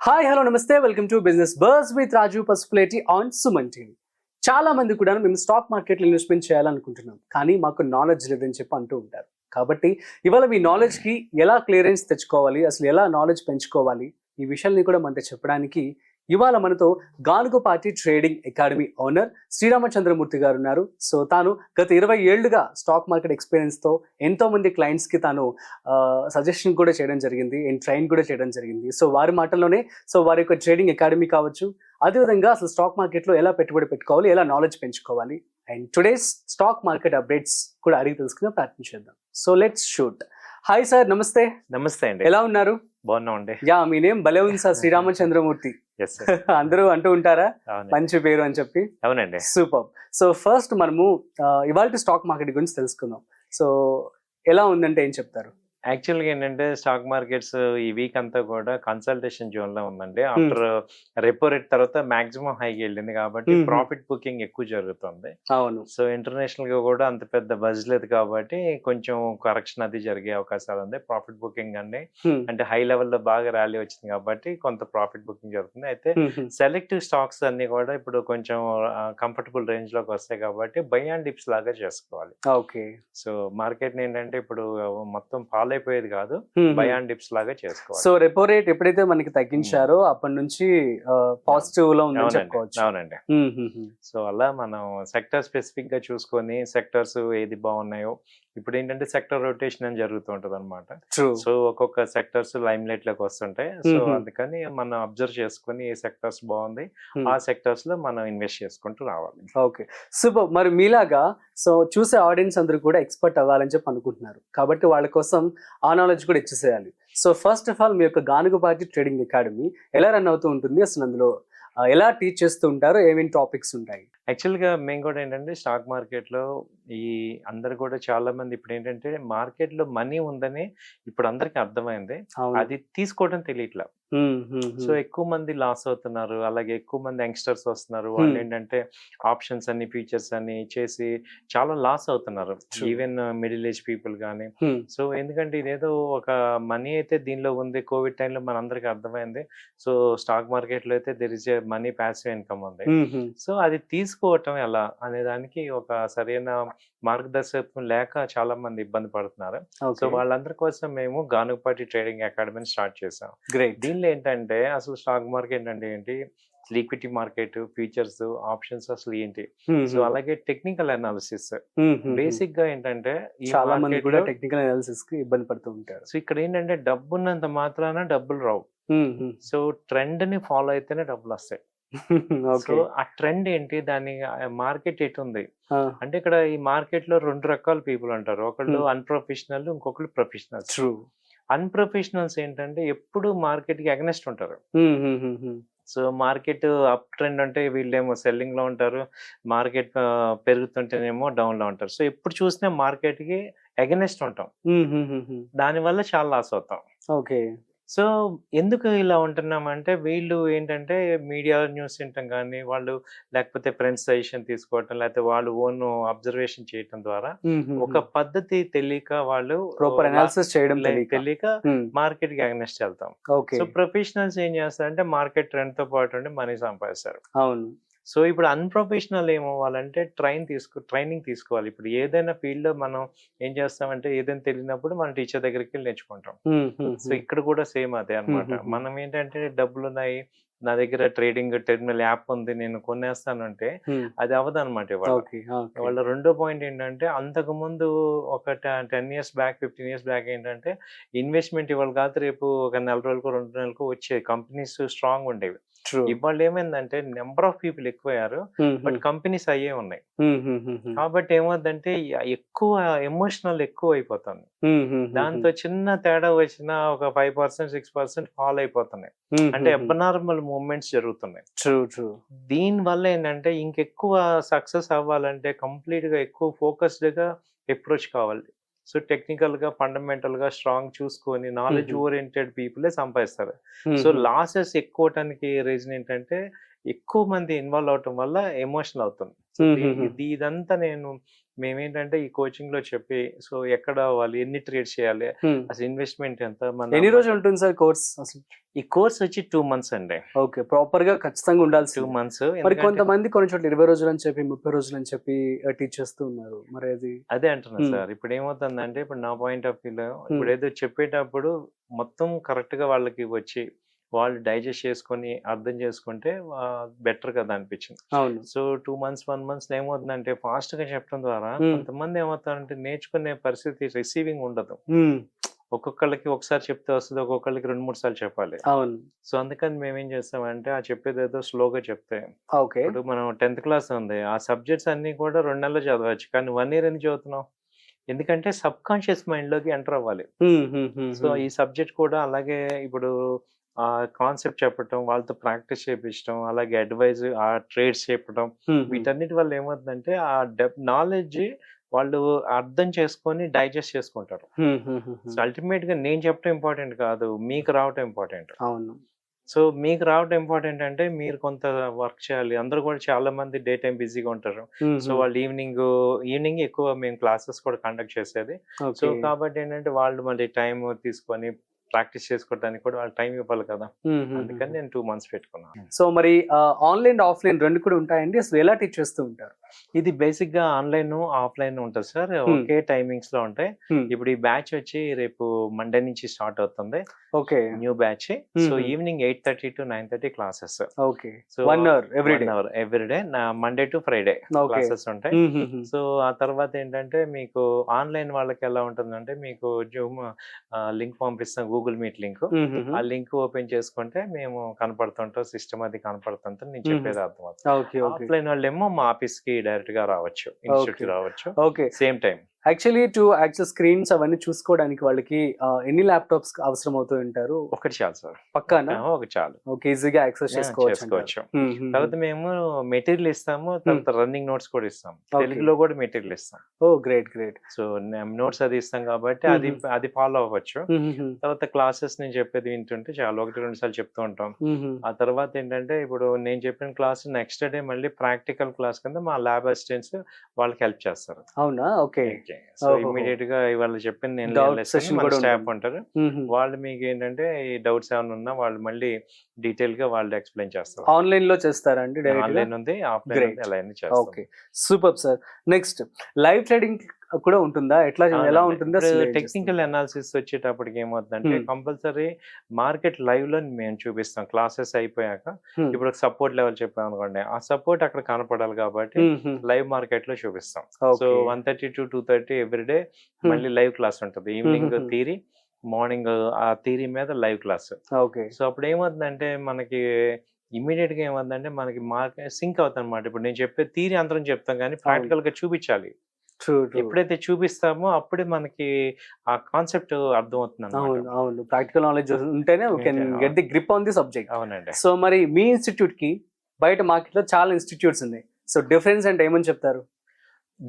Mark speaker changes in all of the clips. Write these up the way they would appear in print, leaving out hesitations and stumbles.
Speaker 1: Hi hello నమస్తే welcome to business bars with Raju Pasupuleti on Suman TV. చాలా మంది కూడా మేము స్టాక్ మార్కెట్లో ఇన్వెస్ట్మెంట్ చేయాలనుకుంటున్నాం, కానీ మాకు నాలెడ్జ్ లేదని చెప్పి అంటూ ఉంటారు. కాబట్టి ఇవాళ మీ నాలెడ్జ్కి ఎలా క్లియరెన్స్ తెచ్చుకోవాలి, అసలు ఎలా నాలెడ్జ్ పెంచుకోవాలి, ఈ విషయాల్ని కూడా మనతో చెప్పడానికి ఇవాళ మనతో Ganugapati trading academy owner Sriramachandramurthy గారు ఉన్నారు. సో తాను గత 20 ఏళ్లుగా స్టాక్ మార్కెట్ ఎక్స్పీరియన్స్తో ఎంతో మంది క్లయింట్స్కి తాను సజెషన్ కూడా చేయడం జరిగింది అండ్ ట్రైన్ కూడా చేయడం జరిగింది. సో వారి మాటల్లోనే వారి యొక్క ట్రేడింగ్ అకాడమీ కావచ్చు, అదేవిధంగా అసలు స్టాక్ మార్కెట్లో ఎలా పెట్టుబడి పెట్టుకోవాలి, ఎలా నాలెడ్జ్ పెంచుకోవాలి and today's stock market updates కూడా అడిగి తెలుసుకునే ప్రయత్నం చేద్దాం. So let's shoot. Hi sir, నమస్తే.
Speaker 2: నమస్తే అండి,
Speaker 1: ఎలా ఉన్నారు?
Speaker 2: బాగున్నామండి.
Speaker 1: యా, మీ నేమ్ భలే ఉంది సార్, శ్రీరామచంద్రమూర్తి. అందరూ అంటూ ఉంటారా మంచి పేరు అని చెప్పి?
Speaker 2: అవునండి.
Speaker 1: సూపర్. సో ఫస్ట్ మనము ఇవాళ స్టాక్ మార్కెట్ గురించి తెలుసుకుందాం. సో ఎలా ఉందంటే ఏం చెప్తారు?
Speaker 2: యాక్చువల్గా ఏంటంటే స్టాక్ మార్కెట్స్ ఈ వీక్ అంతా కూడా కన్సల్టేషన్ జోన్ లో ఉందండి. ఆఫ్టర్ రెపో రేట్ తర్వాత మాక్సిమం హైకి వెళ్ళింది కాబట్టి ప్రాఫిట్ బుకింగ్ ఎక్కువ జరుగుతుంది.
Speaker 1: అవును.
Speaker 2: సో ఇంటర్నేషనల్ గా కూడా అంత పెద్ద బజ్ లేదు కాబట్టి కొంచెం కరెక్షన్ అది జరిగే అవకాశాలు ఉంది. ప్రాఫిట్ బుకింగ్ అండి అంటే హై లెవెల్లో బాగా ర్యాలీ వచ్చింది కాబట్టి కొంత ప్రాఫిట్ బుకింగ్ జరుగుతుంది. అయితే సెలెక్టివ్ స్టాక్స్ అన్ని కూడా ఇప్పుడు కొంచెం కంఫర్టబుల్ రేంజ్ లోకి వస్తాయి కాబట్టి బై అండ్ డిప్స్ లాగా చేసుకోవాలి.
Speaker 1: ఓకే.
Speaker 2: సో మార్కెట్ ఏంటంటే ఇప్పుడు మొత్తం ఫాలో అయిపోయేది కాదు, బై అండ్ డిప్స్ లాగా చేసుకోవాలి.
Speaker 1: సో రెపో రేట్ ఎప్పుడైతే మనకి తగ్గించారో అప్పటి నుంచి పాజిటివ్ లో ఉందని చెప్పుకోవచ్చు.
Speaker 2: అవునండి. సో అలా మనం సెక్టర్ స్పెసిఫిక్ గా చూసుకొని సెక్టర్స్ ఏది బాగున్నాయో, ఇప్పుడు ఏంటంటే సెక్టర్ రొటేషన్ అని జరుగుతూ ఉంటది అనమాట. సో ఒక్కొక్క సెక్టర్స్ లైమ్ లైట్ లోకి వస్తుంటాయి. సో అందుకని మనం అబ్జర్వ్ చేసుకుని ఏ సెక్టర్స్ బాగుంది ఆ సెక్టర్స్ లో మనం ఇన్వెస్ట్ చేసుకుంటూ రావాలి.
Speaker 1: Okay, super. మరి మీలాగా సో చూసే ఆడియన్స్ అందరూ కూడా ఎక్స్పర్ట్ అవ్వాలని చెప్పి అనుకుంటున్నారు కాబట్టి వాళ్ళ కోసం ఆ నాలెడ్జ్ కూడా ఇచ్చేసేయాలి. సో ఫస్ట్ ఆఫ్ ఆల్ మీ యొక్క గానుగపాటి ట్రేడింగ్ అకాడమీ ఎలా రన్ అవుతూ ఉంటుంది, అసలు అందులో ఎలా టీచ్ చేస్తూ ఉంటారు, ఏమేమి టాపిక్స్ ఉంటాయి?
Speaker 2: యాక్చువల్గా మేము కూడా ఏంటంటే స్టాక్ మార్కెట్లో ఈ అందరు కూడా చాలా మంది ఇప్పుడు ఏంటంటే మార్కెట్లో మనీ ఉందని ఇప్పుడు అందరికి అర్థమైంది, అది తీసుకోవడం తెలియట్లా. సో ఎక్కువ మంది లాస్ అవుతున్నారు, అలాగే ఎక్కువ మంది యంగ్స్టర్స్ వస్తున్నారు. వాళ్ళు ఏంటంటే ఆప్షన్స్ అన్ని ఫీచర్స్ అన్ని చేసి చాలా లాస్ అవుతున్నారు, ఈవెన్ మిడిల్ ఏజ్ పీపుల్ కానీ. సో ఎందుకంటే ఇదేదో ఒక మనీ అయితే దీనిలో ఉంది. కోవిడ్ టైంలో మనందరికి అర్థమైంది. సో స్టాక్ మార్కెట్లో అయితే there is a money passive income ఉంది. సో అది తీసుకోవటం ఎలా అనే దానికి ఒక సరైన మార్గదర్శకత్వం లేక చాలా మంది ఇబ్బంది పడుతున్నారు. సో వాళ్ళందరి కోసం మేము గానుగపాటి ట్రేడింగ్ అకాడమీని స్టార్ట్ చేసాం. దీనిలో ఏంటంటే అసలు స్టాక్ మార్కెట్ అంటే ఏంటి, ఈక్విటీ మార్కెట్, ఫీచర్స్, ఆప్షన్స్ అసలు ఏంటి, సో అలాగే టెక్నికల్ అనాలిసిస్. బేసిక్ గా ఏంటంటే
Speaker 1: చాలా మంది కూడా టెక్నికల్ అనాలిసిస్ కి ఇబ్బంది పడుతూ ఉంటారు.
Speaker 2: సో ఇక్కడ ఏంటంటే డబ్బు ఉన్నంత మాత్రాన డబ్బులు రావు. సో ట్రెండ్ ని ఫాలో అయితేనే డబ్బులు వస్తాయి. సో ఆ ట్రెండ్ ఏంటి, దాని మార్కెట్ ఎటు ఉంది అంటే ఇక్కడ ఈ మార్కెట్ లో 2 రకాల పీపుల్ ఉంటారు. ఒకళ్ళు అన్ప్రొఫెషనల్, ఇంకొకళ్ళు ప్రొఫెషనల్. అన్ప్రొఫెషనల్స్ ఏంటంటే ఎప్పుడు మార్కెట్ కి అగనెస్ట్ ఉంటారు. సో మార్కెట్ అప్ ట్రెండ్ అంటే వీళ్ళేమో సెల్లింగ్ లో ఉంటారు, మార్కెట్ పెరుగుతుంటేనేమో డౌన్ లో ఉంటారు. సో ఎప్పుడు చూసినా మార్కెట్ కి అగనెస్ట్ ఉంటాం, దానివల్ల చాలా లాస్ అవుతాం.
Speaker 1: ఓకే.
Speaker 2: సో ఎందుకు ఇలా ఉంటున్నామంటే వీళ్ళు ఏంటంటే మీడియా న్యూస్ వినటం కానీ, వాళ్ళు లేకపోతే ఫ్రెండ్స్ సజెషన్ తీసుకోవటం, లేకపోతే వాళ్ళు ఓన్ అబ్జర్వేషన్ చేయటం ద్వారా ఒక పద్ధతి తెలియక వాళ్ళు
Speaker 1: ప్రాపర్ అనాలిసిస్ చేయడం
Speaker 2: తెలియక మార్కెట్ కి అగనెస్ట్ వెళ్తాం. సో ప్రొఫెషనల్స్ ఏం చేస్తారంటే మార్కెట్ ట్రెండ్ తో పాటు ఉండి మనీ సంపాదిస్తారు.
Speaker 1: అవును.
Speaker 2: సో ఇప్పుడు అన్ప్రొఫెషనల్ ఏమవ్వాలంటే ట్రైనింగ్ తీసుకోవాలి. ఇప్పుడు ఏదైనా ఫీల్డ్ లో మనం ఏం చేస్తామంటే ఏదైనా తెలియనప్పుడు మన టీచర్ దగ్గరికి వెళ్ళి నేర్చుకుంటాం. సో ఇక్కడ కూడా సేమ్ అదే అనమాట. మనం ఏంటంటే డబ్బులు ఉన్నాయి, నా దగ్గర ట్రేడింగ్ టెర్మినల్ యాప్ ఉంది, నేను కొనేస్తానంటే అది అవ్వదు అనమాట. వాళ్ళ రెండో పాయింట్ ఏంటంటే అంతకు ముందు ఒక 10 years బ్యాక్ 15 years బ్యాక్ ఏంటంటే ఇన్వెస్ట్మెంట్ ఇవాళ కాదు రేపు ఒక 4 రోజులకు 2 నెలలకు వచ్చే కంపెనీస్ స్ట్రాంగ్ ఉండేవి. ఇవాళ ఏమైందంటే నెంబర్ ఆఫ్ పీపుల్ ఎక్కువయ్యారు, బట్ కంపెనీస్ అయ్యే ఉన్నాయి. కాబట్టి ఏమవుతుందంటే ఎక్కువ ఎమోషనల్ ఎక్కువ అయిపోతుంది. దాంతో చిన్న తేడా వచ్చినా ఒక 5% 6% ఫాల్ అయిపోతున్నాయి, అంటే అబ్నార్మల్ మూవ్మెంట్స్ జరుగుతున్నాయి. దీని వల్ల ఏంటంటే ఇంకెక్కువ సక్సెస్ అవ్వాలంటే కంప్లీట్ గా ఎక్కువ ఫోకస్డ్ గా అప్రోచ్ కావాలి. సో టెక్నికల్ గా ఫండమెంటల్ గా స్ట్రాంగ్ చూసుకొని నాలెడ్జ్ ఓరియంటెడ్ పీపులే సంపాదిస్తారు. సో లాసెస్ ఎక్కువ అవటానికి రీజన్ ఏంటంటే ఎక్కువ మంది ఇన్వాల్వ్ అవటం వల్ల ఎమోషనల్ అవుతుంది. ఇదంతా మేమేంటంటే ఈ కోచింగ్ లో చెప్పి, సో ఎక్కడ వాళ్ళు ఎన్ని ట్రేడ్స్ చేయాలి, అసలు ఇన్వెస్ట్మెంట్ ఎంత,
Speaker 1: ఎన్ని రోజులు ఉంటుంది సార్ కోర్స్ అసలు?
Speaker 2: ఈ కోర్స్ వచ్చి 2 months అండి.
Speaker 1: ఓకే, ప్రాపర్ గా ఖచ్చితంగా ఉండాల్సి
Speaker 2: 2 months.
Speaker 1: మరి కొంతమంది కొన్ని చోట్ల 20 రోజులు అని చెప్పి 30 రోజులు అని చెప్పి టీచ్ చేస్తూ ఉన్నారు. మరి అది
Speaker 2: అదే అంటున్నా సార్. ఇప్పుడు ఏమవుతుందంటే, ఇప్పుడు నా పాయింట్ ఆఫ్ వ్యూలో ఇప్పుడు ఏదో చెప్పేటప్పుడు మొత్తం కరెక్ట్ గా వాళ్ళకి వచ్చి వాళ్ళు డైజెస్ట్ చేసుకొని అర్థం చేసుకుంటే బెటర్ కదా అనిపించింది.
Speaker 1: అవును.
Speaker 2: సో 2 months 1 month ఏమవుతుందంటే ఫాస్ట్ గా చెప్పడం ద్వారా కొంతమంది ఏమవుతారంటే నేర్చుకునే పరిస్థితి రిసీవింగ్ ఉండదు. ఒక్కొక్కళ్ళకి ఒకసారి చెప్తే వస్తుంది, ఒక్కొక్కళ్ళకి 2-3 సార్లు చెప్పాలి.
Speaker 1: అవును.
Speaker 2: సో అందుకని మేమేం చేస్తామంటే ఆ చెప్పేది ఏదో స్లోగా చెప్తే,
Speaker 1: ఓకే,
Speaker 2: ఇప్పుడు మనం 10th క్లాస్ ఉంది, ఆ సబ్జెక్ట్స్ అన్ని కూడా 2 నెలలు చదవచ్చు, కానీ 1 year ఎందుకు చదువుతున్నాం? ఎందుకంటే సబ్ కాన్షియస్ మైండ్ లోకి ఎంటర్ అవ్వాలి. సో ఈ సబ్జెక్ట్ కూడా అలాగే ఇప్పుడు ఆ కాన్సెప్ట్ చెప్పటం, వాళ్ళతో ప్రాక్టీస్ చేయించడం, అలాగే అడ్వైజ్, ఆ ట్రేడ్స్ చెప్పడం, వీటన్నిటి వల్ల ఏమవుతుందంటే ఆ నాలెడ్జ్ వాళ్ళు అర్థం చేసుకొని డైజెస్ట్ చేసుకుంటారు. సో అల్టిమేట్ గా నేను చెప్పడం ఇంపార్టెంట్ కాదు, మీకు రావటం ఇంపార్టెంట్.
Speaker 1: అవును.
Speaker 2: సో మీకు రావటం ఇంపార్టెంట్ అంటే మీరు కొంత వర్క్ చేయాలి. అందరూ కూడా చాలా మంది డే టైం బిజీగా ఉంటారు. సో వాళ్ళు ఈవినింగ్ ఎక్కువ మేము క్లాసెస్ కూడా కండక్ట్ చేసేది. సో కాబట్టి ఏంటంటే వాళ్ళు మళ్ళీ టైం తీసుకొని ప్రాక్టీస్ చేసుకోవడానికి కూడా వాళ్ళు టైం ఇవ్వాలి కదా. అందుకని నేను 2 months పెట్టుకున్నాను.
Speaker 1: సో మరి ఆన్లైన్ ఆఫ్లైన్ రెండు కూడా ఉంటాయండి, అసలు ఎలా టీచ్ చేస్తూ ఉంటారు?
Speaker 2: ఇది బేసిక్ గా ఆన్లైన్ ఆఫ్లైన్ ఉంటుంది సార్, ఒకే టైమింగ్స్ లో ఉంటాయి. ఇప్పుడు ఈ బ్యాచ్ వచ్చి రేపు మండే నుంచి స్టార్ట్ అవుతుంది.
Speaker 1: Okay,
Speaker 2: new batch. So evening 8:30 to 9:30 classes.
Speaker 1: Okay, so 1 hour
Speaker 2: everyday everyday to Friday classes ఉంటాయి. సో ఆ తర్వాత ఏంటంటే మీకు ఆన్లైన్ వాళ్ళకి ఎలా ఉంటుందంటే, మీకు జూమ్ లింక్ పంపిస్తాం, గూగుల్ మీట్ లింక్. ఆ లింక్ ఓపెన్ చేసుకుంటే మేము కనపడుతుంటాం, సిస్టమ్ అది కనపడుతుంటే నేను చెప్పేది అర్థమవుతుంది. ఆఫ్లైన్ వాళ్ళు ఏమో మా ఆఫీస్ కి డైరెక్ట్ గా రావచ్చు, ఇన్స్టిట్యూట్ కి రావచ్చు.
Speaker 1: Okay,
Speaker 2: same time.
Speaker 1: Actually to access screens అవన్నీ చూసుకోవడానికి వాళ్ళకి ఎన్ని ల్యాప్టాప్స్ అవసరం అవుతూ ఉంటారు?
Speaker 2: ఒకటి చాలు సార్.
Speaker 1: పక్కానా?
Speaker 2: ఒకటి చాలు.
Speaker 1: ఓకే, ఈజీగా యాక్సెస్ చేసుకోవచ్చు.
Speaker 2: తర్వాత మేము మెటీరియల్ ఇస్తాము, తర్వాత రన్నింగ్ నోట్స్ కూడా ఇస్తాం, తెలుగులో కూడా మెటీరియల్ ఇస్తాం.
Speaker 1: ఓ గ్రేట్ గ్రేట్.
Speaker 2: సో నోట్స్ అది ఇస్తాం కాబట్టి అది ఫాలో అవ్వచ్చు. తర్వాత క్లాసెస్ నేను చెప్పేది వింటుంటే చాలు, 1-2 సార్లు చెప్తూ ఉంటాం. ఆ తర్వాత ఏంటంటే, ఇప్పుడు నేను చెప్పిన క్లాస్ నెక్స్ట్ డే మళ్ళీ ప్రాక్టికల్ క్లాస్ కింద మా ల్యాబ్ అసిస్టెంట్స్ వాళ్ళకి హెల్ప్ చేస్తారు.
Speaker 1: అవునా? ఓకే.
Speaker 2: సో ఇమీడియట్ గా ఇవాళ చెప్పిన నేను స్టాఫ్ ఉంటారు, వాళ్ళు మీకు ఏంటంటే ఈ డౌట్స్ ఏమైనా ఉన్నా వాళ్ళు మళ్ళీ డీటెయిల్ గా వాళ్ళు ఎక్స్ప్లెయిన్ చేస్తారు.
Speaker 1: ఆన్లైన్ లో చేస్తారండి?
Speaker 2: ఆన్లైన్ ఉంది, ఆఫ్లైన్ ఉంది, ఎలా అయినా చేస్తాం.
Speaker 1: Okay, super sir. Next live trading కూడా ఉంటుందా? ఎలా ఉంటుందా?
Speaker 2: టెక్నికల్ అనాలిసిస్ వచ్చేటప్పటికి ఏమవుతుందంటే, కంపల్సరీ మార్కెట్ లైవ్ లో మేము చూపిస్తాం. క్లాసెస్ అయిపోయాక ఇప్పుడు సపోర్ట్ లెవెల్ చెప్పాం అనుకోండి, ఆ సపోర్ట్ అక్కడ కనపడాలి కాబట్టి లైవ్ మార్కెట్ లో చూపిస్తాం. సో 1:30 to 2:30 ఎవ్రీడే మళ్ళీ లైవ్ క్లాస్ ఉంటుంది. ఈవినింగ్ థియరీ, మార్నింగ్ ఆ థియరీ మీద లైవ్ క్లాస్.
Speaker 1: ఓకే.
Speaker 2: సో అప్పుడు ఏమవుతుందంటే మనకి ఇమీడియట్ గా ఏమవుతుందంటే మనకి మార్కెట్ సింక్ అవుతుంది అనమాట. ఇప్పుడు నేను చెప్పే థియరీ అందరం చెప్తాం, కానీ ప్రాక్టికల్ గా చూపించాలి. ఎప్పుడైతే చూపిస్తామో అప్పుడే మనకి ఆ కాన్సెప్ట్ అర్థమవుతుంది.
Speaker 1: అవును, ప్రాక్టికల్ నాలెడ్జ్ ఉంటేనే we can get the grip on the subject.
Speaker 2: అవునండి.
Speaker 1: సో మరి మీ ఇన్స్టిట్యూట్ కి బయట మార్కెట్ లో చాలా ఇన్స్టిట్యూట్స్ ఉన్నాయి. సో డిఫరెన్స్ అంటే ఏమని చెప్తారు?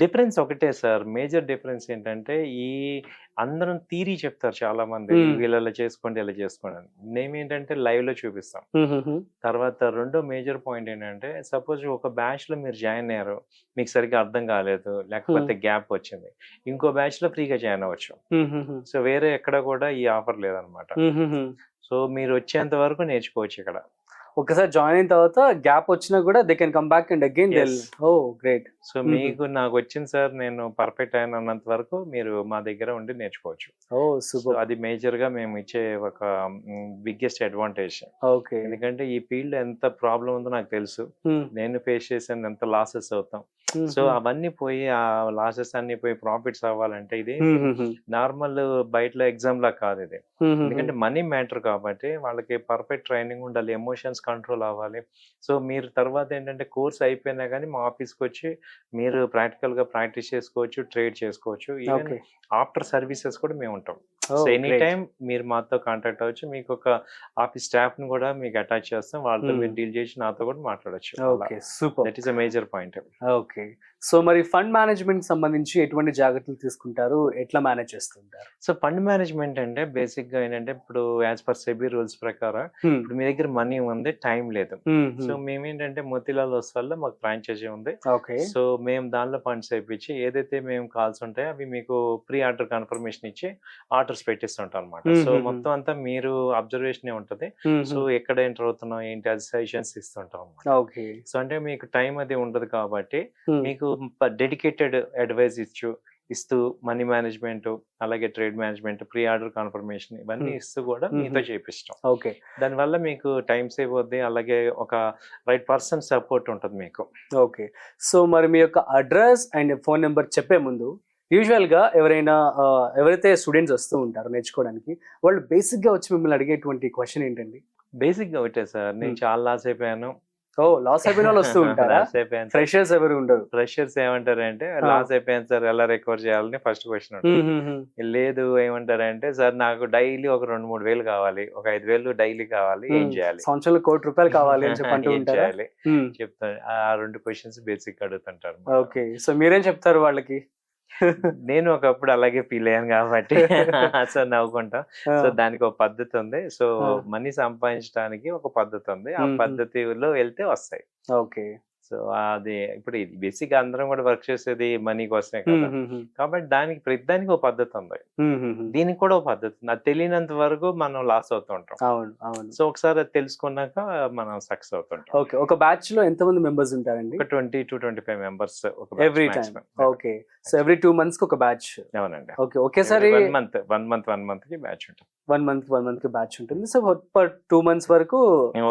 Speaker 2: డిఫరెన్స్ ఒకటే సార్. మేజర్ డిఫరెన్స్ ఏంటంటే, ఈ అందరం థియరీ చెప్తారు చాలా మంది, వీళ్ళ చేసుకోండి ఇలా చేసుకోండి అని. మేమేంటంటే లైవ్ లో చూపిస్తాం. తర్వాత రెండో మేజర్ పాయింట్ ఏంటంటే, సపోజ్ ఒక బ్యాచ్ లో మీరు జాయిన్ అయ్యారు, మీకు సరిగ్గా అర్థం కాలేదు, లేకపోతే గ్యాప్ వచ్చింది, ఇంకో బ్యాచ్ లో ఫ్రీగా జాయిన్ అవ్వచ్చు. సో వేరే ఎక్కడ కూడా ఈ ఆఫర్ లేదనమాట. సో మీరు వచ్చేంత వరకు నేర్చుకోవచ్చు ఇక్కడ.
Speaker 1: ఒకసారి జాయిన్ అయిన తర్వాత గ్యాప్ వచ్చినా కూడా they can come back and again. Oh great.
Speaker 2: So మీకు నాకు వచ్చింది సార్, నేను పర్ఫెక్ట్ అయినంత వరకు మీరు మా దగ్గర ఉండి నేర్చుకోవచ్చు.
Speaker 1: ఓ సూపర్.
Speaker 2: అది మేజర్ గా మేము ఇచ్చే ఒక బిగ్గెస్ట్ అడ్వాంటేజ్.
Speaker 1: ఓకే.
Speaker 2: ఎందుకంటే ఈ ఫీల్డ్ ఎంత ప్రాబ్లం ఉందో నాకు తెలుసు, నేను ఫేస్ చేసాను, ఎంత లాసెస్ అవుతాం. సో అవన్నీ పోయి, ఆ లాసెస్ అన్ని పోయి ప్రాఫిట్స్ అవ్వాలంటే ఇది నార్మల్ బయటలో ఎగ్జామ్ లా కాదు ఇది. ఎందుకంటే మనీ మ్యాటర్ కాబట్టి వాళ్ళకి పర్ఫెక్ట్ ట్రైనింగ్ ఉండాలి, ఎమోషన్స్ కంట్రోల్ అవ్వాలి. సో మీరు తర్వాత ఏంటంటే కోర్స్ అయిపోయినా కానీ మా ఆఫీస్కి వచ్చి మీరు ప్రాక్టికల్ గా ప్రాక్టీస్ చేసుకోవచ్చు, ట్రేడ్ చేసుకోవచ్చు. ఈవెన్ ఆఫ్టర్ సర్వీసెస్ కూడా మేము ఉంటాం. సో ఎనీ టైం మీరు మాతో కాంటాక్ట్ అవ్వచ్చు. మీకు ఒక ఆఫీస్ స్టాఫ్ ని కూడా మీకు అటాచ్ చేస్తాం, వాళ్ళతో మీరు డీల్ చేసి నాతో కూడా మాట్లాడచ్చు.
Speaker 1: Okay, super.
Speaker 2: That is a major point.
Speaker 1: Okay, so మరి ఫండ్ మేనేజ్మెంట్ సంబంధించి ఎటువంటి జాగ్రత్తలు తీసుకుంటారు, ఎట్లా మేనేజ్ చేస్తుంటారు?
Speaker 2: సో ఫండ్ మేనేజ్మెంట్ అంటే బేసిక్ గా ఏంటంటే ఇప్పుడు యాజ్ పర్ సెబీ రూల్స్ ప్రకారం ఇప్పుడు మీ దగ్గర మనీ ఉంది, టైం లేదు. సో మేమేంటంటే మోతీలాల్ వల్ల మాకు ఫ్రాంచైజీ ఉంది.
Speaker 1: ఓకే.
Speaker 2: సో మేము దానిలో ఫండ్స్ వేయించి ఏదైతే మేము కాల్స్ ఉంటాయో అవి మీకు ప్రీ ఆర్డర్ కన్ఫర్మేషన్ ఇచ్చి ఆర్డర్స్ పెట్టిస్తుంటాం అనమాట. సో మొత్తం అంతా మీరు అబ్జర్వేషన్ ఉంటది. సో ఎక్కడ ఎంటర్ అవుతున్నాం ఏంటి అది సజెషన్స్ ఇస్తుంటాం అనమాట.
Speaker 1: ఓకే.
Speaker 2: సో అంటే మీకు టైం అది ఉండదు కాబట్టి మీకు డెడికేటెడ్ అడ్వైస్ ఇస్తూ మనీ మేనేజ్మెంట్, అలాగే trade management, pre order confirmation ఇవన్నీ ఇస్తూ కూడా మీతో చేపిస్తాం.
Speaker 1: ఓకే.
Speaker 2: దానివల్ల మీకు టైం సేవ్ అవుద్ది, అలాగే ఒక రైట్ పర్సన్ సపోర్ట్ ఉంటుంది మీకు.
Speaker 1: ఓకే. సో మరి మీ యొక్క అడ్రస్ అండ్ ఫోన్ నెంబర్ చెప్పే ముందు యూజువల్గా ఎవరైతే స్టూడెంట్స్ వస్తూ ఉంటారో నేర్చుకోవడానికి, వాళ్ళు బేసిక్గా వచ్చి మిమ్మల్ని అడిగేటువంటి క్వశ్చన్ ఏంటండి?
Speaker 2: బేసిక్ గా ఒకటే సార్, నేను చాలా లాస్ అయిపోయాను.
Speaker 1: లాస్ అయిపోయిన వాళ్ళు వస్తూ ఉంటారా?
Speaker 2: లాస్ అయిపోయాను.
Speaker 1: ఫ్రెషర్స్ ఎవరు ఉండరు.
Speaker 2: ఫ్రెషర్స్ ఏమంటారంటే లాస్ అయిపోయాను సార్, ఎలా రికవర్ చేయాలని ఫస్ట్ క్వశ్చన్ ఉంటుంది. లేదు ఏమంటారంటే సార్ నాకు డైలీ ఒక 2-3 వేలు కావాలి, ఒక 5 వేలు డైలీ కావాలి, ఏం చేయాలి?
Speaker 1: సంవత్సరంలో ₹1,00,00,000 కావాలి అని చెప్పంటూ
Speaker 2: ఏం
Speaker 1: ఉంటారా?
Speaker 2: చేయాలి చెప్తాను. ఆ 2 క్వశ్చన్స్ బేసిక్ అడుగుతుంటారు.
Speaker 1: ఓకే. సో మీరేం చెప్తారు వాళ్ళకి?
Speaker 2: నేను ఒకప్పుడు అలాగే ఫీల్ అయ్యాను కాబట్టి సో నవ్వుకుంటా. సో దానికి ఒక పద్ధతి ఉంది. సో మనీ సంపాదించడానికి ఒక పద్ధతి ఉంది. ఆ పద్ధతిలో వెళ్తే వస్తాయి.
Speaker 1: ఓకే.
Speaker 2: సో అది ఇప్పుడు ఇది బేసిక్ అందరం కూడా వర్క్ చేసేది మనీ కోసమే కదా, కాబట్టి దానికి ప్రతిదానికి ఒక పద్ధతి ఉంది, దీనికి కూడా ఒక పద్ధతి ఉంది. అది తెలియనంత వరకు మనం లాస్ అవుతూ ఉంటాం.
Speaker 1: అవును, అవును.
Speaker 2: సో ఒకసారి అది తెలుసుకున్నాక మనం సక్సెస్ అవుతుంటాం.
Speaker 1: ఓకే. ఒక బ్యాచ్ లో ఎంతమంది మెంబర్స్ ఉంటారండి?
Speaker 2: ఒక 20 to 25 members
Speaker 1: every time. Okay. So every 2 months కి ఒక బ్యాచ్.
Speaker 2: అవునండి.
Speaker 1: ఓకే. ఒకేసారి
Speaker 2: 1 month కి బ్యాచ్ ఉంటుంది.
Speaker 1: 1 month కి బ్యాచ్ ఉంటుంది. సో ఫర్ 2 months వరకు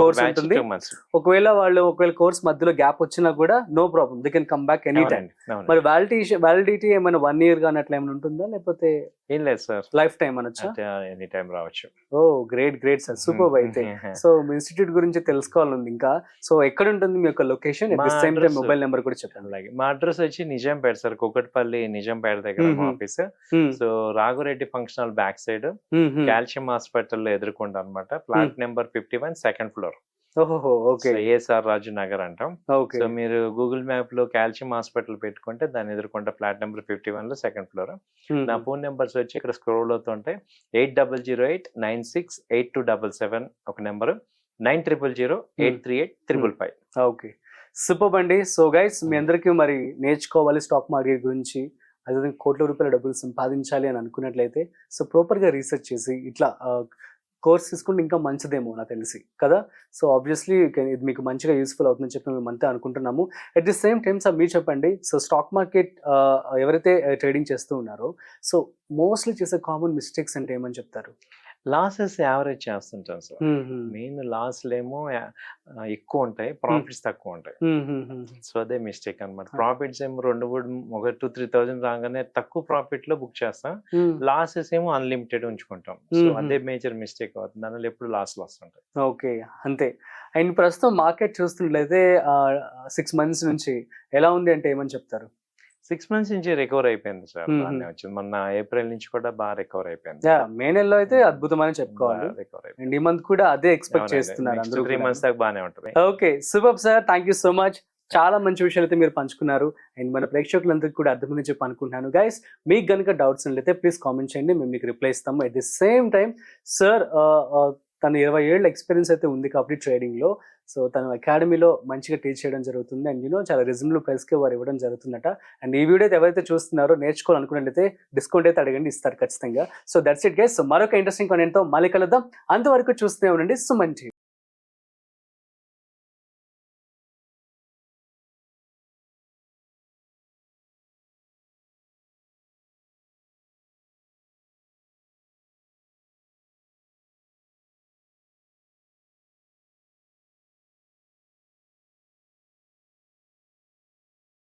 Speaker 1: కోర్స్ ఉంటుంది. ఒకవేళ కోర్స్ మధ్యలో గ్యాప్ వచ్చినా కూడా no problem, they can come back any time. మరి వ్యాలిడిటీ ఏమైనా 1 year గానీ అట్లా ఏమైనా ఉంటుందా, లేకపోతే
Speaker 2: ఏం లేదు సార్,
Speaker 1: లైఫ్ టైం అనొచ్చా?
Speaker 2: ఎనీ టైం రావచ్చు.
Speaker 1: Oh great sir, super. అయితే సో మీ ఇన్స్టిట్యూట్ గురించి తెలుసుకోవాలండి ఇంకా. సో ఎక్కడ ఉంటుంది మీ యొక్క location, at the same time mobile number కూడా చెప్పండి.
Speaker 2: అలాగే మా అడ్రస్ వచ్చి నిజాంపేట సార్, కుకట్పల్లి నిజాంపేట దగ్గర మా office. So Raghureddy function hall back side calcium hospital ఎదుర్కొంటా అనమాట. Flat number 51, second floor.
Speaker 1: Okay.
Speaker 2: ASR Raju Nagar అంటాం.
Speaker 1: ఓకే.
Speaker 2: సో మీరు గూగుల్ మ్యాప్ లో కాల్షియం హాస్పిటల్ పెట్టుకుంటే దాన్ని ఎదుర్కొంటే ఫ్లాట్ నెంబర్ 51 లో సెకండ్ ఫ్లోర్. నా ఫోన్ నెంబర్స్ వచ్చి ఇక్కడ స్క్రోల్ అవుతుంటాయి. 8008968277 ఒక నెంబర్, 9000838555.
Speaker 1: ఓకే. సూపర్ అండి. సో గైస్, మీ అందరికీ మరి నేర్చుకోవాలి స్టాక్ మార్కెట్ గురించి, అదే ₹1,00,00,000 డబ్బులు సంపాదించాలి అని అనుకున్నట్లయితే సో ప్రాపర్గా రీసెర్చ్ చేసి ఇట్లా కోర్స్ తీసుకుంటే ఇంకా మంచిదేమో నాకు తెలిసి కదా. సో ఆబ్వియస్లీ ఇది మీకు మంచిగా యూస్ఫుల్ అవుతుందని చెప్పి మేము అంతా అనుకుంటున్నాము. At the same time sir మీరు చెప్పండి, సో స్టాక్ మార్కెట్ ఎవరైతే ట్రేడింగ్ చేస్తూ ఉన్నారో సో మోస్ట్లీ చేసే కామన్ మిస్టేక్స్ అంటే ఏమని చెప్తారు?
Speaker 2: లాసెస్ యావరేజ్ చేస్తుంటాం సార్. మెయిన్ లాస్లు ఏమో ఎక్కువ ఉంటాయి, ప్రాఫిట్స్ తక్కువ ఉంటాయి. సో అదే మిస్టేక్ అనమాట. ప్రాఫిట్స్ ఏమో 2-3,000 రాగానే తక్కువ ప్రాఫిట్ లో బుక్ చేస్తాం, లాసెస్ ఏమో అన్లిమిటెడ్ ఉంచుకుంటాం. సో అదే మేజర్ మిస్టేక్ అవుతుంది, దానివల్ల ఎప్పుడు లాస్లు వస్తుంటాయి.
Speaker 1: ఓకే, అంతే. అండ్ ప్రస్తుతం మార్కెట్ చూస్తున్నట్లయితే 6 months నుంచి ఎలా ఉంది అంటే ఏమని చెప్తారు?
Speaker 2: 6 months నుంచి రికవర్ అయిపోయింది సార్, బాగానే వచ్చింది. మొన్న ఏప్రిల్ నుంచి కూడా బాగా రికవర్ అయిపోయింది.
Speaker 1: మే నెలలో అయితే అద్భుతమని చెప్పుకోవాలి. అండ్ ఈ మంత్ కూడా అదే ఎక్స్పెక్ట్ చేస్తున్నారు అందరూ.
Speaker 2: 3 months దాకా బాగానే ఉంటుంది.
Speaker 1: Okay, super sir, thank you so much. చాలా మంచి విషయాలు అయితే మీరు పంచుకున్నారు అండ్ మన ప్రేక్షకులందరికీ కూడా అర్థమని చెప్పి అనుకుంటున్నాను. గైస్, మీకు కనుక డౌట్స్ అయితే ప్లీజ్ కామెంట్ చేయండి, మేము మీకు రిప్లై ఇస్తాము. At the same time sir తను 20 ఏళ్ళ ఎక్స్పీరియన్స్ అయితే ఉంది కాబట్టి ట్రేడింగ్లో. సో తను అకాడమీలో మంచిగా టీచ్ చేయడం జరుగుతుంది అండ్ చాలా రీజనబుల్ ప్రైస్కి వారు ఇవ్వడం జరుగుతుందట. అండ్ ఈ వీడియో అయితే ఎవరైతే చూస్తున్నారో నేర్చుకోవాలనుకున్నట్లయితే డిస్కౌంట్ అయితే అడగండి, ఇస్తారు ఖచ్చితంగా. So that's it guys. So మరొక ఇంట్రెస్టింగ్ కంటెంట్తో మళ్ళీ కలుద్దాం. అంతవరకు చూస్తూనే ఉండండి సుమన్ టీవీ.